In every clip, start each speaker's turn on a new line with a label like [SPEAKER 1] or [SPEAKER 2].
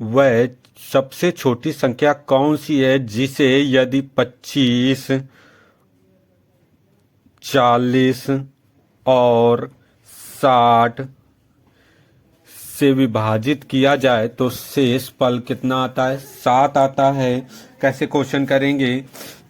[SPEAKER 1] वह सबसे छोटी संख्या कौन सी है जिसे यदि 25, 40 और 60 से विभाजित किया जाए तो शेष फल कितना आता है? 7 आता है। कैसे क्वेश्चन करेंगे?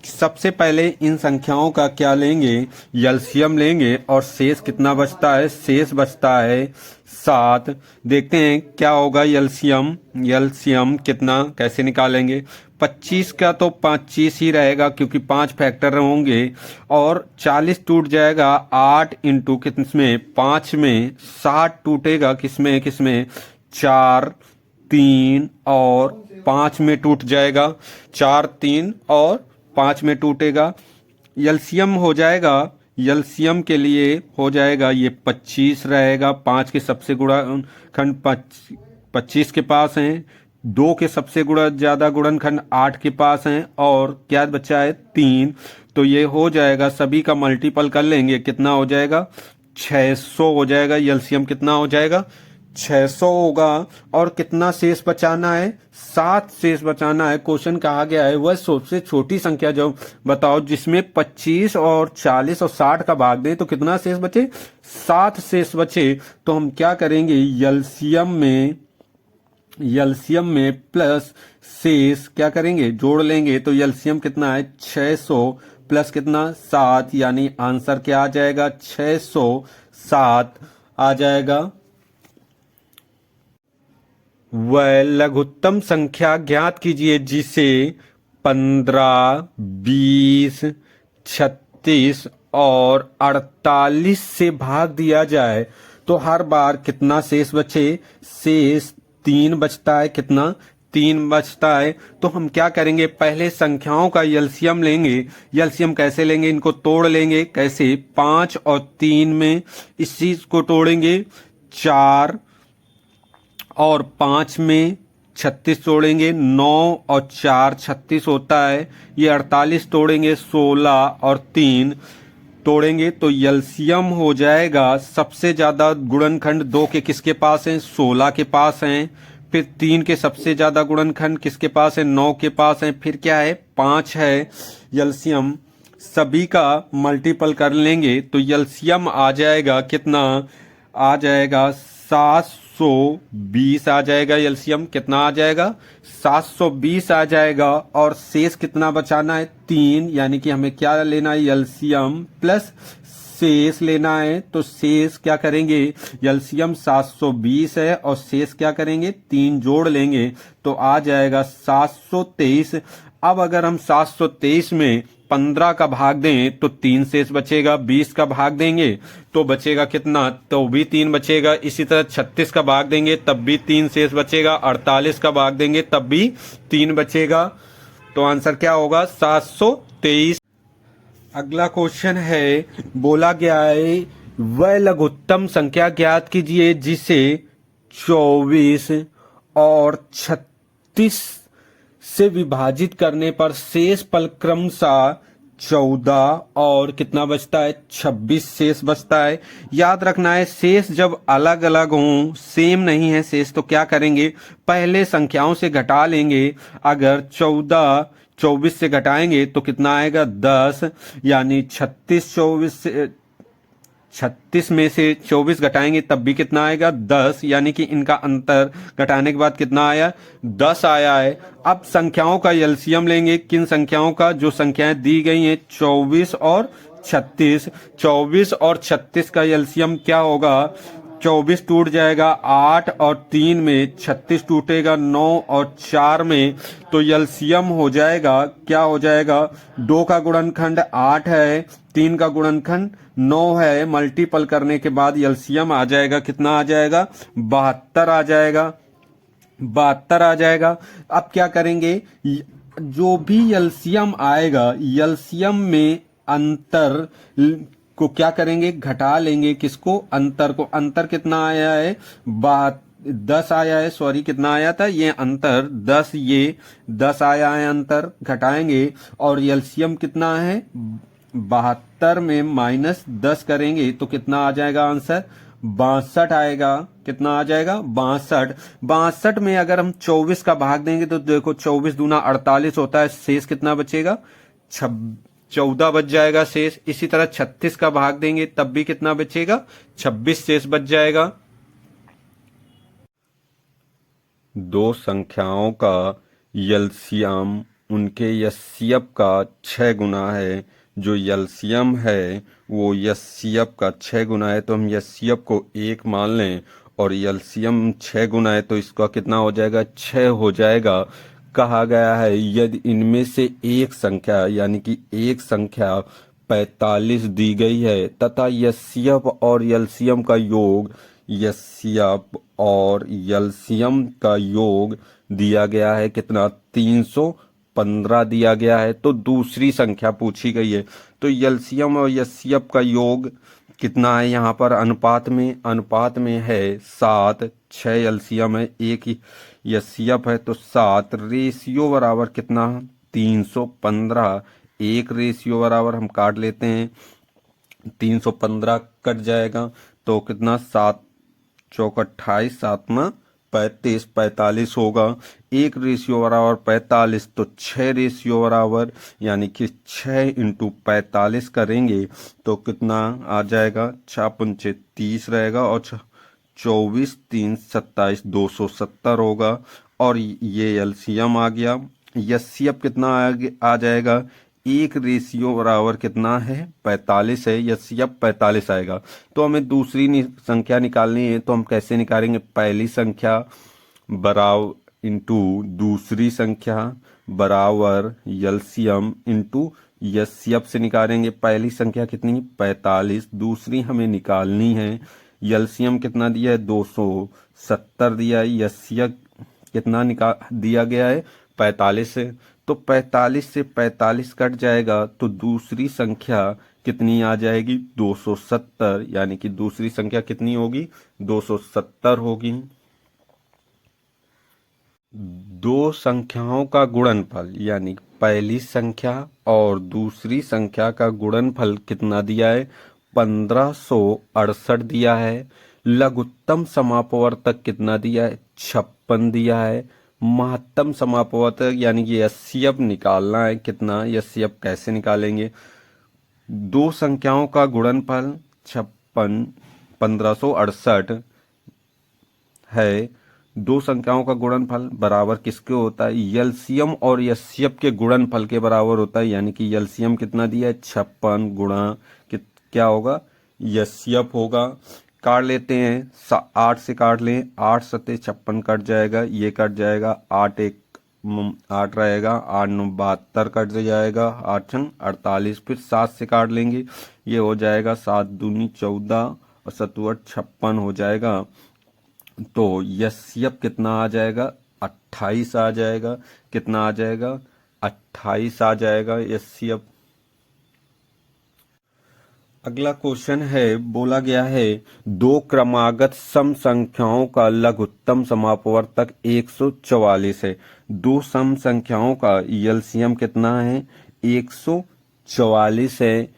[SPEAKER 1] सबसे पहले इन संख्याओं का क्या लेंगे? एलसीएम लेंगे और शेष कितना बचता है? शेष बचता है 7। देखते हैं क्या होगा एलसीएम। एलसीएम कितना कैसे निकालेंगे? 25 का तो 25 ही रहेगा क्योंकि 5 फैक्टर होंगे, और 40 टूट जाएगा 8 इंटू किसमें? 5 में। 60 टूटेगा किसमें किसमें? 4, 3 और 5 में टूट जाएगा। 4, 3 और 5 में टूटेगा। एलसीएम हो जाएगा, एलसीएम के लिए हो जाएगा ये 25 रहेगा। 5 के सबसे गुणनखंड 25 के पास हैं, 2 के सबसे ज़्यादा गुणनखंड 8 के पास हैं, और क्या बचा है? 3। तो ये हो जाएगा, सभी का मल्टीपल कर लेंगे, कितना हो जाएगा? 600 हो जाएगा। एलसीएम कितना हो जाएगा? 600 होगा। और कितना शेष बचाना है? 7 शेष बचाना है। क्वेश्चन कहा गया है वह सबसे छोटी संख्या जो बताओ जिसमें 25 और 40 और 60 का भाग दें तो कितना शेष बचे? 7 शेष बचे। तो हम क्या करेंगे? एलसीएम में प्लस शेष क्या करेंगे? जोड़ लेंगे। तो एलसीएम कितना है? 600 प्लस कितना? 7, यानी आंसर क्या आ जाएगा? 607 आ जाएगा। वह लघुत्तम संख्या ज्ञात कीजिए जिसे 15, 20, 36 और 48 से भाग दिया जाए तो हर बार कितना शेष बचे? शेष 3 बचता है। कितना? 3 बचता है। तो हम क्या करेंगे? पहले संख्याओं का एलसीएम लेंगे। एलसीएम कैसे लेंगे? इनको तोड़ लेंगे। कैसे? 5 और 3 में इस चीज को तोड़ेंगे। 4 और 5 में 36 तोड़ेंगे। 9 और 4 36 होता है। ये 48 तोड़ेंगे। 16 और 3 तोड़ेंगे। तो एलसीएम हो जाएगा, सबसे ज्यादा गुणनखंड 2 के किसके पास हैं? 16 के पास हैं। फिर 3 के सबसे ज्यादा गुणनखंड किसके पास है? 9 के पास है। फिर क्या है? 5 है। एलसीएम सभी का मल्टीपल कर लेंगे तो एलसीएम आ जाएगा कितना? आ जाएगा 720 आ जाएगा। एलसीएम कितना आ जाएगा? 720 आ जाएगा। और शेष कितना बचाना है? 3, यानी कि हमें क्या लेना है? एलसीएम प्लस शेष लेना है। तो शेष क्या करेंगे? एलसीएम 720 है और शेष क्या करेंगे? 3 जोड़ लेंगे तो आ जाएगा 723। अब अगर हम 723 में 15 का भाग दें तो 3 शेष बचेगा। 20 का भाग देंगे तो बचेगा कितना? तो भी 3 बचेगा। इसी तरह 36 का भाग देंगे तब भी 3 शेष बचेगा। 48 का भाग देंगे तब भी 3 बचेगा। तो आंसर क्या होगा? 723। अगला क्वेश्चन है, बोला गया है वह लघुत्तम संख्या ज्ञात कीजिए जिसे 24 और 36 से विभाजित करने पर शेष फल क्रमशः 14 और कितना बचता है? 26 शेष बचता है। याद रखना है शेष जब अलग अलग हों, सेम नहीं है शेष, तो क्या करेंगे? पहले संख्याओं से घटा लेंगे। अगर 14 24 से घटाएंगे तो कितना आएगा? 10, यानी 36 में से 24 घटाएंगे तब भी कितना आएगा? 10, यानी कि इनका अंतर घटाने के बाद कितना आया? 10 आया है। अब संख्याओं का एलसीएम लेंगे। किन संख्याओं का? जो संख्याएं दी गई हैं 24 और 36। 24 और 36 का एलसीएम क्या होगा? 24 टूट जाएगा 8 और 3 में, 36 टूटेगा 9 और 4 में। तो एलसीएम हो जाएगा, क्या हो जाएगा? 2 का गुणनखंड 8 है, 3 का गुणनखंड 9 है। मल्टीपल करने के बाद एलसीएम आ जाएगा, कितना आ जाएगा? 72 आ जाएगा। 72 आ जाएगा। अब क्या करेंगे? जो भी एलसीएम आएगा, एलसीएम में अंतर को क्या करेंगे? घटा लेंगे। किसको? अंतर को। अंतर कितना आया है? 10 आया है। सॉरी, कितना आया था? ये अंतर 10, ये 10 आया है अंतर। घटाएंगे और एलसीएम कितना है? 72 में -10 करेंगे तो कितना आ जाएगा आंसर? 62 आएगा। कितना आ जाएगा? 62। 62 में अगर हम 24 का भाग देंगे तो देखो 24 दूना 48 होता है, शेष कितना बचेगा? 14 बच जाएगा शेष। इसी तरह 36 का भाग देंगे तब भी कितना बचेगा? 26 शेष बच जाएगा। दो संख्याओं का एलसीएम उनके एचसीएफ का 6 गुना है। जो एलसीएम है वो एचसीएफ का 6 गुना है, तो हम एचसीएफ को 1 मान लें और एलसीएम 6 गुना है तो इसका कितना हो जाएगा? 6 हो जाएगा। कहा गया है यदि इनमें से एक संख्या यानी कि एक संख्या 45 दी गई है तथा एचसीएफ और एलसीएम का योग एचसीएफ और एलसीएम का योग दिया गया है कितना? 315 दिया गया है। तो दूसरी संख्या पूछी गई है, तो एलसीएम और एचसीएफ का योग कितना है? यहाँ पर अनुपात में है 7। 6 एलसीएम है, 1 ही एचसीएफ है, तो 7 रेशियो बराबर कितना? 315। 1 रेशियो बराबर हम काट लेते हैं, 315 कट जाएगा तो कितना? 7 चौक 28, 7 में 35, 45 होगा। 1 रेशियो बराबर 45, तो 6 रेशियो बराबर यानी कि 6 इंटू 45 करेंगे तो कितना आ जाएगा? 6 पंचे 30 रहेगा और 24 3 27, 270 होगा। और ये एलसीएम आ गया। एचसीएफ कितना आ जाएगा? 1 रेशियो बराबर कितना है? 45 है, एचसीएफ 45 आएगा। तो हमें दूसरी संख्या निकालनी है, तो हम कैसे निकालेंगे? पहली संख्या बराबर इंटू दूसरी संख्या बराबर एलसीएम इंटू एचसीएफ से निकालेंगे। पहली संख्या कितनी? 45। दूसरी हमें निकालनी है। एलसीएम कितना दिया है? 270 दिया है। एचसीएफ कितना दिया गया है? 45 से। तो 45 से 45 कट जाएगा तो दूसरी संख्या कितनी आ जाएगी? 270। यानी कि दूसरी संख्या कितनी होगी? 270 होगी। दो संख्याओं का गुणनफल यानी पहली संख्या और दूसरी संख्या का गुणनफल कितना दिया है? 1568 दिया है। लघुत्तम समापवर्तक कितना दिया है? 56 दिया है। महत्तम समापवर्तक यानी कि एचसीएफ निकालना है कितना? एचसीएफ कैसे निकालेंगे? दो संख्याओं का गुणनफल 56 1568 है। दो संख्याओं का गुणनफल बराबर किसके होता है? एलसीएम और एचसीएफ के गुणनफल के बराबर होता है। यानी कि एलसीएम कितना दिया है? 56 गुणा क्या होगा? एचसीएफ होगा। काट लेते हैं, 8 से काट लें, 8 सत्ते 56 कट जाएगा, ये कट जाएगा, 8 1 8 रहेगा, 8 9 72 कट जाएगा, 8 छंग 48। फिर 7 से काट लेंगे, ये हो जाएगा 7 दूनी 14 और 7 56 हो जाएगा। तो एचसीएफ कितना आ जाएगा? 28 आ जाएगा। कितना आ जाएगा? 28 आ जाएगा एचसीएफ। अगला क्वेश्चन है, बोला गया है दो क्रमागत सम संख्याओं का लघुत्तम समापवर्तक 144 है। दो सम संख्याओं का एलसीएम कितना है? 144 है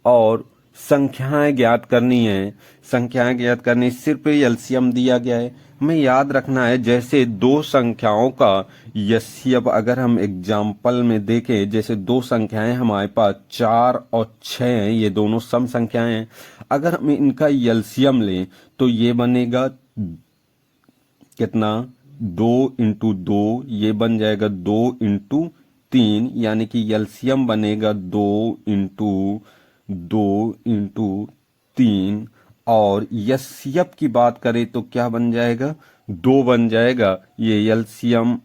[SPEAKER 1] और संख्याएं ज्ञात करनी है। संख्याएं ज्ञात करनी, सिर्फ एलसीएम दिया गया है। हमें याद रखना है जैसे दो संख्याओं का एचसीएफ अगर हम एग्जाम्पल में देखें, जैसे दो संख्याएं हमारे पास 4 और 6 हैं, ये दोनों सम संख्याएं हैं। अगर हम इनका एलसीएम लें तो ये बनेगा कितना? 2 इंटू 2, ये बन जाएगा 2 इंटू 3, यानी कि एलसीएम बनेगा 2 इंटू 2 इंटू 3। और एचसीएफ की बात करें तो क्या बन जाएगा? 2 बन जाएगा। ये एलसीएम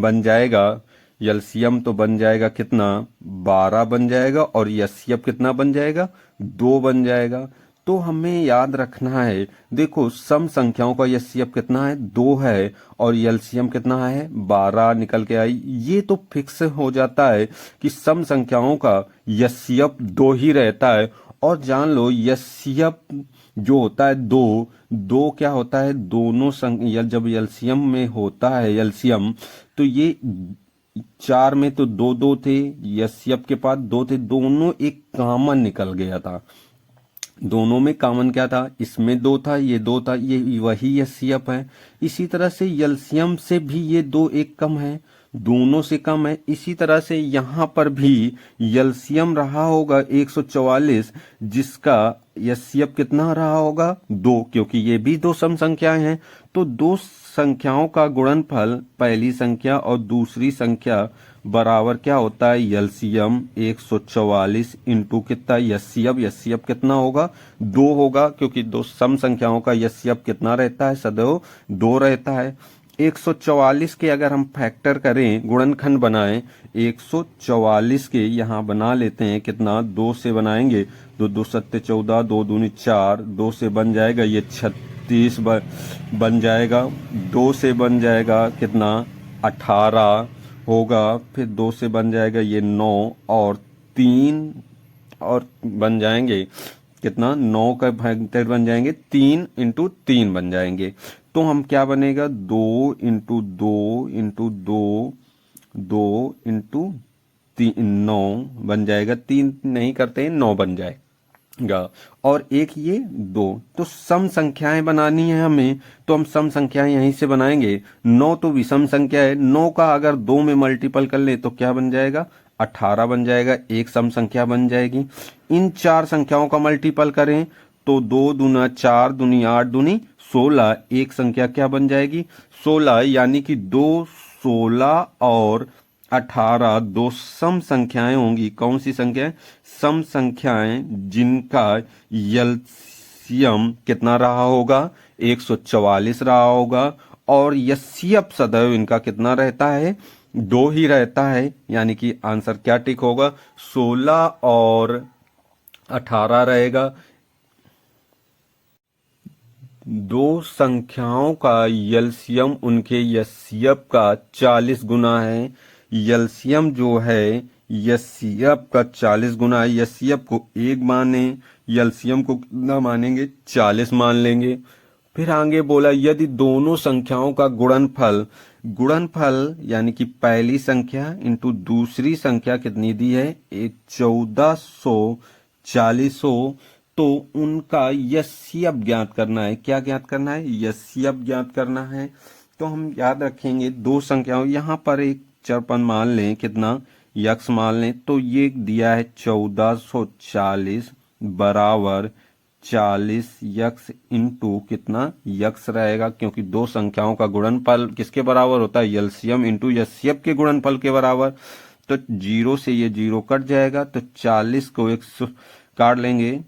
[SPEAKER 1] बन जाएगा, एलसीएम तो बन जाएगा कितना? 12 बन जाएगा और एचसीएफ कितना बन जाएगा? 2 बन जाएगा। तो हमें याद रखना है, देखो सम संख्याओं का एचसीएफ कितना है? 2 है और एलसीएम कितना है? 12 निकल के आई। ये तो फिक्स हो जाता है कि सम संख्याओं का एचसीएफ 2 ही रहता है। और जान लो एचसीएफ जो होता है 2, 2 क्या होता है? दोनों जब एलसीएम में होता है एलसीएम, तो ये 4 में तो 2 2 थे, एचसीएफ के पास 2 थे, दोनों एक कॉमन निकल गया था। दोनों में कॉमन क्या था, इसमें 2 था, ये 2 था, ये वही एचसीएफ है। इसी तरह से एलसीएम से भी ये 2 एक कम है, दोनों से कम है। इसी तरह से यहाँ पर भी एलसीएम रहा होगा 144, जिसका एचसीएफ कितना रहा होगा 2, क्योंकि ये भी 2 सम संख्याएं हैं। तो 2 संख्याओं का गुणनफल, पहली संख्या और दूसरी संख्या बराबर क्या होता है, एलसीएम 144 इंटू कितना एचसीएफ। एचसीएफ कितना होगा 2 होगा, क्योंकि 2 सम संख्याओं का एचसीएफ कितना रहता है, सदैव 2 रहता है। 144 के अगर हम फैक्टर करें, गुणनखंड बनाएं, 144 के यहाँ बना लेते हैं, कितना 2 से बनाएंगे, 2 2 7 14, 2 दूनी 4, 2 से बन जाएगा ये 36 बन जाएगा, 2 से बन जाएगा कितना 18 होगा, फिर 2 से बन जाएगा ये 9, और 3 और बन जाएंगे कितना 9 का फैक्टर बन जाएंगे 3 इंटू 3 बन जाएंगे। तो हम क्या बनेगा 2 इंटू 2 इंटू 2, 2 इंटू 3, 9 बन जाएगा, 3 नहीं करते 9 बन जाएगा, और एक ये 2। तो सम संख्याएं बनानी है हमें, तो हम सम संख्याएं यहीं से बनाएंगे। 9 तो विषम संख्या है, 9 का अगर 2 में मल्टीपल कर ले तो क्या बन जाएगा 18 बन जाएगा, एक सम संख्या बन जाएगी। इन 4 संख्याओं का मल्टीपल करें तो 2 दूना 4 दूनी 8 दूनी 16, एक संख्या क्या बन जाएगी 16, यानी कि 2 16 और 18 2 सम संख्याएं होंगी। कौन सी संख्याएं, सम संख्याएं जिनका एलसीएम कितना रहा होगा 144 रहा होगा, और एचसीएफ सदैव इनका कितना रहता है 2 ही रहता है। यानी कि आंसर क्या टिक होगा 16 और 18 रहेगा। 2 संख्याओं का एलसीएम उनके एचसीएफ का 40 गुना है। एलसीएम जो है एचसीएफ का 40 गुना है। एचसीएफ को 1 माने, एलसीएम को कितना मानेंगे 40 मान लेंगे। फिर आगे बोला यदि दोनों संख्याओं का गुणनफल, गुणनफल यानी कि पहली संख्या इंटू दूसरी संख्या कितनी दी है 1440 हो, तो उनका एचसीएफ ज्ञात करना है। क्या ज्ञात करना है, एचसीएफ ज्ञात करना है। तो हम याद रखेंगे 2 संख्याओं, यहाँ पर एक चरपन मान लें, कितना यक्स मान लें, तो ये दिया है 1440 बराबर 40 यक्स इंटू कितना यक्स रहेगा, क्योंकि 2 संख्याओं का गुणनफल किसके बराबर होता है एलसीएम इंटू एचसीएफ के गुणनफल के बराबर। तो 0 से ये 0 कट जाएगा, तो 40 को 100 काट लेंगे,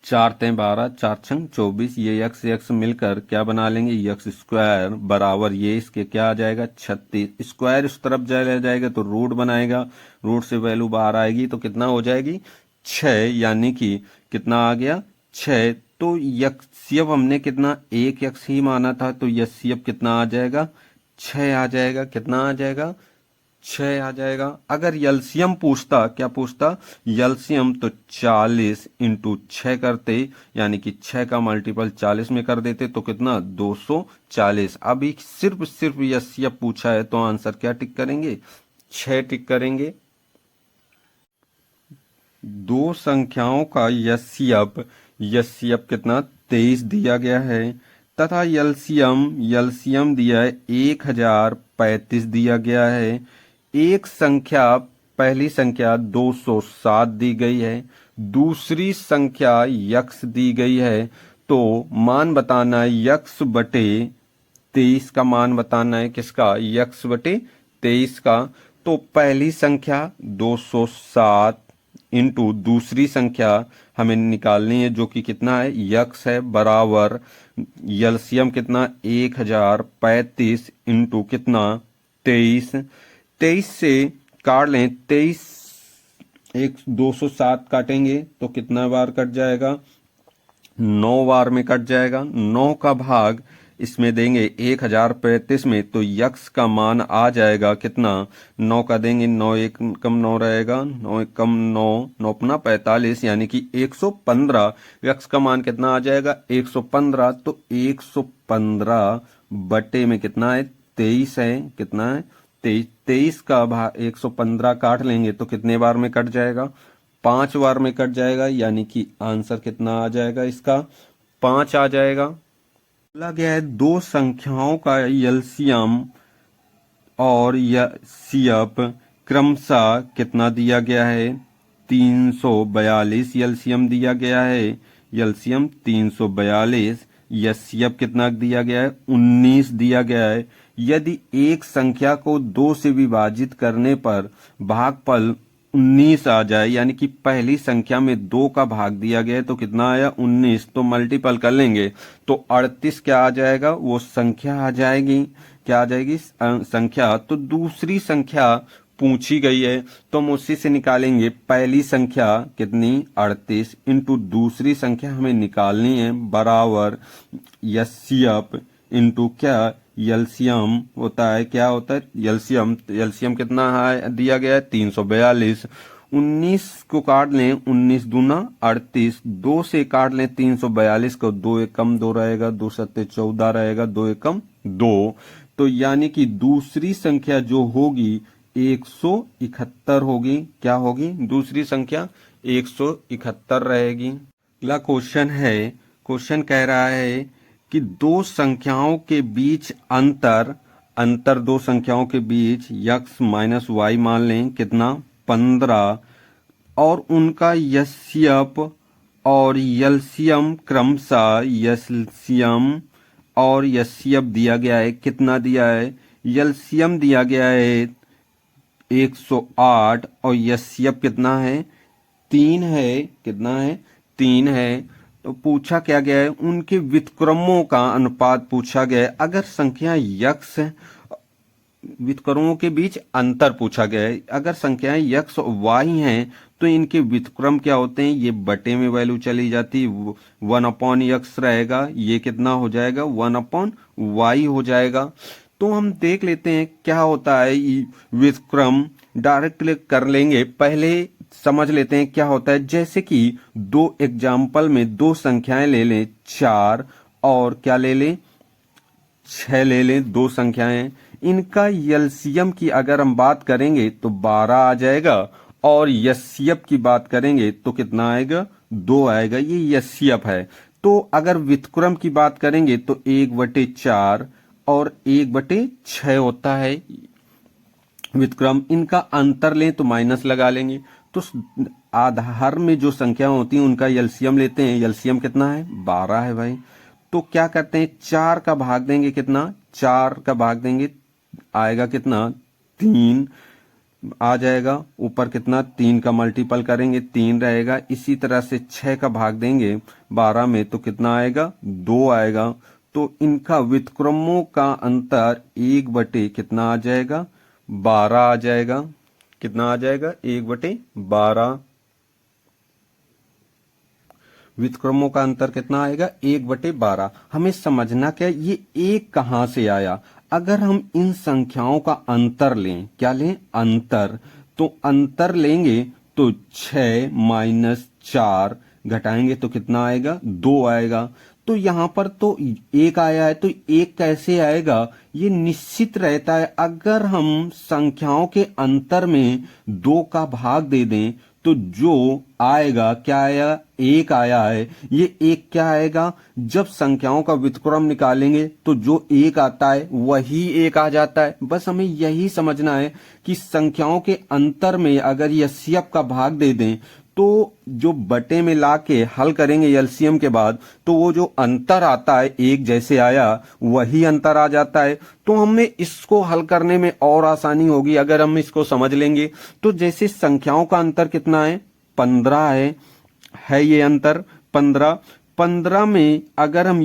[SPEAKER 1] 4 तें 12, 4 छंग 24, ये यक्स यक्स मिलकर क्या बना लेंगे यक्स स्क्वायर बराबर ये इसके क्या आ जाएगा 36। स्क्वायर इस तरफ जाएगा तो रूट बनाएगा, रूट से वैल्यू बाहर आएगी तो कितना हो जाएगी 6, यानी कि कितना आ गया 6। तो एचसीएफ हमने कितना 1 यक्स ही माना था, तो एचसीएफ कितना आ जाएगा 6 आ जाएगा। कितना आ जाएगा 6 आ जाएगा। अगर एलसीएम पूछता, क्या पूछता एलसीएम, तो 40 इंटू 6 करते, यानी कि 6 का मल्टीपल 40 में कर देते तो कितना 240। अभी सिर्फ एचसीएफ पूछा है तो आंसर क्या टिक करेंगे 6 टिक करेंगे। 2 संख्याओं का एचसीएफ कितना 23 दिया गया है, तथा एलसीएम दिया है 1035 दिया गया है। एक संख्या, पहली संख्या 207 दी गई है, दूसरी संख्या यक्स दी गई है। तो मान बताना है यक्स बटे 23 का मान बताना है, किसका यक्स बटे 23 का। तो पहली संख्या 207 इंटू दूसरी संख्या हमें निकालनी है जो कि कितना है यक्स है, बराबर एलसीएम कितना 1035 इंटू कितना 23। 23 से काट लें, 23 एक 207 काटेंगे तो कितना बार कट जाएगा 9 बार में कट जाएगा। 9 का भाग इसमें देंगे 1035 में, तो यक्स का मान आ जाएगा कितना 9 का देंगे, 9 एक कम 9 रहेगा, 9 एक कम 9, 9 अपना 45, यानी कि 115। यक्स का मान कितना आ जाएगा 115। तो 115 बटे में कितना है 23 है, कितना है 23। 23 का भाग 115 काट लेंगे तो कितने बार में कट जाएगा 5 बार में कट जाएगा, यानी कि आंसर कितना आ जाएगा इसका 5 आ जाएगा। बोला गया है दो संख्याओं का एलसीएम और सीएफ क्रमशः कितना दिया गया है 342 एलसीएम दिया गया है, एलसीएम 342, एचसीएफ कितना दिया गया है 19 दिया गया है। यदि एक संख्या को 2 से विभाजित करने पर भागफल 19 आ जाए, यानी कि पहली संख्या में 2 का भाग दिया गया है तो कितना आया 19, तो मल्टीपल कर लेंगे तो 38 क्या आ जाएगा, वो संख्या आ जाएगी। क्या आ जाएगी संख्या। तो दूसरी संख्या पूछी गई है तो हम उसी से निकालेंगे। पहली संख्या कितनी 38 इंटू दूसरी संख्या हमें निकालनी है बराबर एचसीएफ इंटू क्या एलसीएम होता है, क्या होता है एलसीएम। एलसीएम कितना है दिया गया है 342। 19 को काट लें, 19 दूना 38, 2 से काट लें 342 को, 2 एकम 2 रहेगा, 2 सत्ते 14 रहेगा, 2 एकम 2। तो यानी कि दूसरी संख्या जो होगी 171 होगी। क्या होगी दूसरी संख्या 171 रहेगी। अगला क्वेश्चन है, क्वेश्चन कह रहा है कि दो संख्याओं के बीच अंतर दो संख्याओं के बीच x माइनस वाई मान लें कितना 15, और उनका एचसीएफ और एलसीएम क्रमशः एलसीएम और एचसीएफ दिया गया है। कितना दिया है, एलसीएम दिया गया है 108 और एचसीएफ कितना है 3 है। कितना है 3 है। तो पूछा क्या गया है, उनके व्युत्क्रमों का अनुपात पूछा गया है। अगर संख्या यक्स व्युत्क्रमों के बीच अंतर पूछा गया है, अगर संख्याएं यक्स और वाई हैं तो इनके व्युत्क्रम क्या होते हैं, ये बटे में वैल्यू चली जाती, 1/x रहेगा, ये कितना हो जाएगा 1/y हो जाएगा। तो हम देख लेते हैं क्या होता है व्युत्क्रम, डायरेक्टली कर लेंगे। पहले समझ लेते हैं क्या होता है। जैसे कि दो एग्जाम्पल में दो संख्याएं ले लें 4 और क्या ले लें 6 ले लें, दो संख्याएं, इनका एलसीएम की अगर हम बात करेंगे तो 12 आ जाएगा, और एचसीएफ की बात करेंगे तो कितना आएगा 2 आएगा। ये एचसीएफ है। तो अगर व्युत्क्रम की बात करेंगे तो 1/4 और 1/6 होता है व्युत्क्रम। इनका अंतर लें तो माइनस लगा लेंगे। तो आधार में जो संख्या होती है उनका एलसीएम लेते हैं। एलसीएम कितना है 12 है भाई। तो क्या करते हैं 4 का भाग देंगे, कितना 4 का भाग देंगे आएगा कितना 3 आ जाएगा। ऊपर कितना 3 का मल्टीपल करेंगे 3 रहेगा। इसी तरह से 6 का भाग देंगे 12 में तो कितना आएगा 2 आएगा। तो इनका व्युत्क्रमों का अंतर 1 कितना आ जाएगा 12 आ जाएगा। कितना आ जाएगा 1/12। व्युत्क्रमों का अंतर कितना आएगा 1/12। हमें समझना क्या ये एक कहां से आया। अगर हम इन संख्याओं का अंतर लें, क्या लें अंतर, तो अंतर लेंगे तो 6 माइनस 4 घटाएंगे तो कितना आएगा 2 आएगा। तो यहां पर तो 1 आया है, तो 1 कैसे आएगा, ये निश्चित रहता है। अगर हम संख्याओं के अंतर में 2 का भाग दे दें तो जो आएगा क्या आया 1 आया है। ये 1 क्या आएगा, जब संख्याओं का व्युत्क्रम निकालेंगे तो जो 1 आता है वही 1 आ जाता है। बस हमें यही समझना है कि संख्याओं के अंतर में अगर एचसीएफ का भाग दे दें तो जो बटे में लाके हल करेंगे एलसीएम के बाद, तो वो जो अंतर आता है 1 जैसे आया वही अंतर आ जाता है। तो हमें इसको हल करने में और आसानी होगी अगर हम इसको समझ लेंगे। तो जैसे संख्याओं का अंतर कितना है 15 है ये अंतर 15 में अगर हम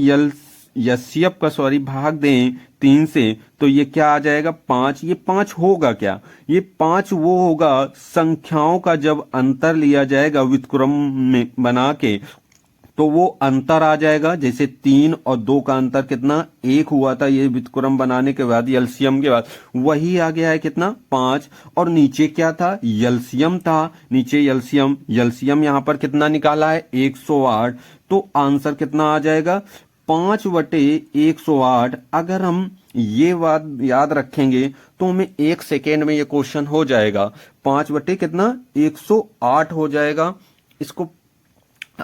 [SPEAKER 1] एचसीएफ का भाग दें 3 से तो ये क्या आ जाएगा 5। ये 5 होगा क्या, ये 5 वो होगा संख्याओं का जब अंतर लिया जाएगा व्युत्क्रम में बना के तो वो अंतर आ जाएगा। जैसे 3 और 2 का अंतर कितना 1 हुआ था ये व्युत्क्रम बनाने के बाद एलसीएम के बाद, वही आ गया है कितना 5। और नीचे क्या था एलसीएम था, नीचे एलसीएम यहां पर कितना निकाला है 108। तो आंसर कितना आ जाएगा 5/108। अगर हम ये बात याद रखेंगे तो हमें 1 सेकेंड में ये क्वेश्चन हो जाएगा। 5 बटे कितना 108 हो जाएगा। इसको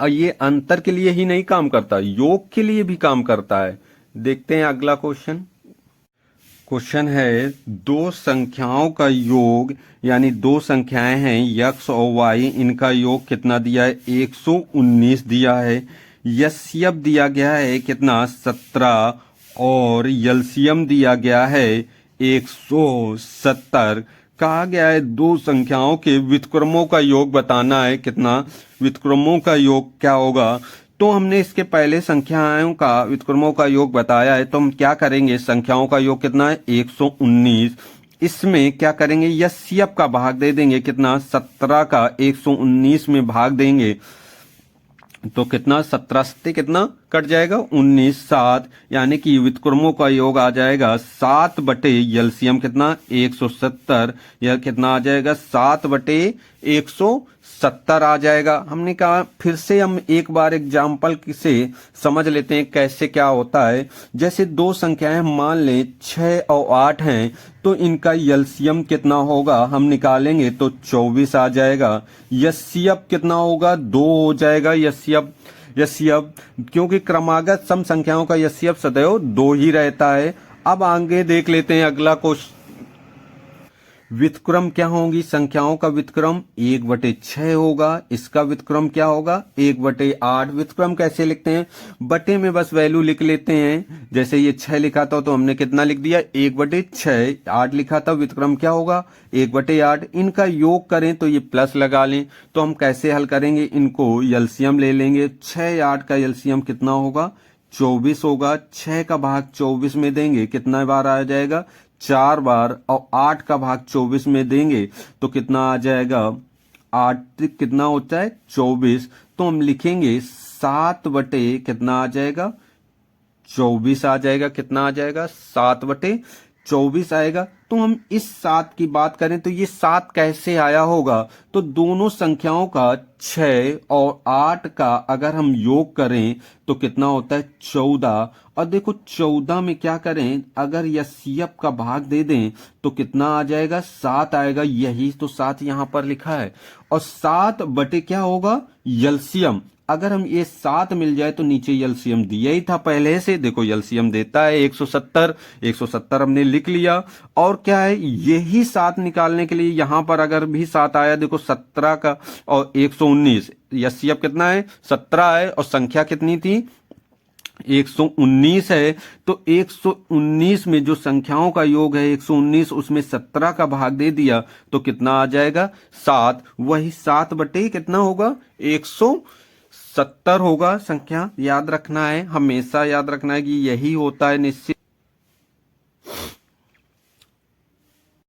[SPEAKER 1] ये अंतर के लिए ही नहीं काम करता, योग के लिए भी काम करता है। देखते हैं अगला क्वेश्चन। क्वेश्चन है दो संख्याओं का योग, यानी दो संख्याएं हैं x और y, इनका योग कितना दिया है 119 दिया है। यस्यप दिया गया है कितना 17 और एलसीएम दिया गया है 170। कहा गया है दो संख्याओं के व्युत्क्रमों का योग बताना है। कितना व्युत्क्रमों का योग क्या होगा? तो हमने इसके पहले संख्याओं का व्युत्क्रमों का योग बताया है, तो हम क्या करेंगे, संख्याओं का योग कितना है 119। इसमें क्या करेंगे, यस्यप का भाग दे देंगे, कितना 17 का 119 में भाग देंगे तो कितना 17 से कितना कट जाएगा 19, 7, यानी कि व्युत्क्रमों का योग आ जाएगा 7 बटे एलसीएम कितना 170, यह कितना आ जाएगा 7 बटे 170 आ जाएगा। हमने कहा फिर से हम एक बार एग्जाम्पल से समझ लेते हैं कैसे क्या होता है। जैसे दो संख्याएं मान लें 6 और 8 हैं, तो इनका एलसीएम कितना होगा हम निकालेंगे तो 24 आ जाएगा। यस्यप कितना होगा 2 हो जाएगा। यस्यप क्योंकि क्रमागत सम संख्याओं का यस्यप सदैव 2 ही रहता है। अब आगे देख लेते हैं अगला क्वेश्चन। व्युत्क्रम क्या होंगी संख्याओं का? व्युत्क्रम 1/6 होगा। इसका व्युत्क्रम क्या होगा 1/8। व्युत्क्रम कैसे लिखते हैं, बटे में बस वैल्यू लिख लेते हैं। जैसे ये 6 लिखा था तो हमने कितना लिख दिया 1/6, 8 लिखा था, व्युत्क्रम क्या होगा 1/8। इनका योग करें तो ये प्लस लगा लें। तो हम कैसे हल करेंगे, इनको एलसीएम ले लेंगे। 6 8 का एलसीएम कितना होगा 24 होगा। 6 का भाग 24 में देंगे, कितना बार आ जाएगा 4 बार, और 8 का भाग 24 में देंगे तो कितना आ जाएगा 8 कितना होता है 24। तो हम लिखेंगे 7 बटे कितना आ जाएगा 24 आ जाएगा। कितना आ जाएगा 7 बटे 24 आएगा। तो हम इस 7 की बात करें तो ये 7 कैसे आया होगा, तो दोनों संख्याओं का 6 और 8 का अगर हम योग करें तो कितना होता है 14। और देखो 14 में क्या करें, अगर यस्यप का भाग दे दें तो कितना आ जाएगा 7 आएगा। यही तो 7 यहां पर लिखा है। और 7 बटे क्या होगा एलसीएम। अगर हम ये 7 मिल जाए तो नीचे एलसीएम दिया ही था पहले से, देखो एलसीएम देता है 170। 170 हमने लिख लिया। और क्या है, यही 7 निकालने के लिए यहां पर अगर भी 7 आया, देखो 17 का और 119, एलसीएम कितना है 17 है और संख्या कितनी थी 119 है। तो 119 में जो संख्याओं का योग है 119, उसमें 17 का भाग दे दिया तो कितना आ जाएगा 7। वही 7 बटे कितना होगा 170 होगा। संख्या याद रखना है, हमेशा याद रखना है कि यही होता है निश्चित।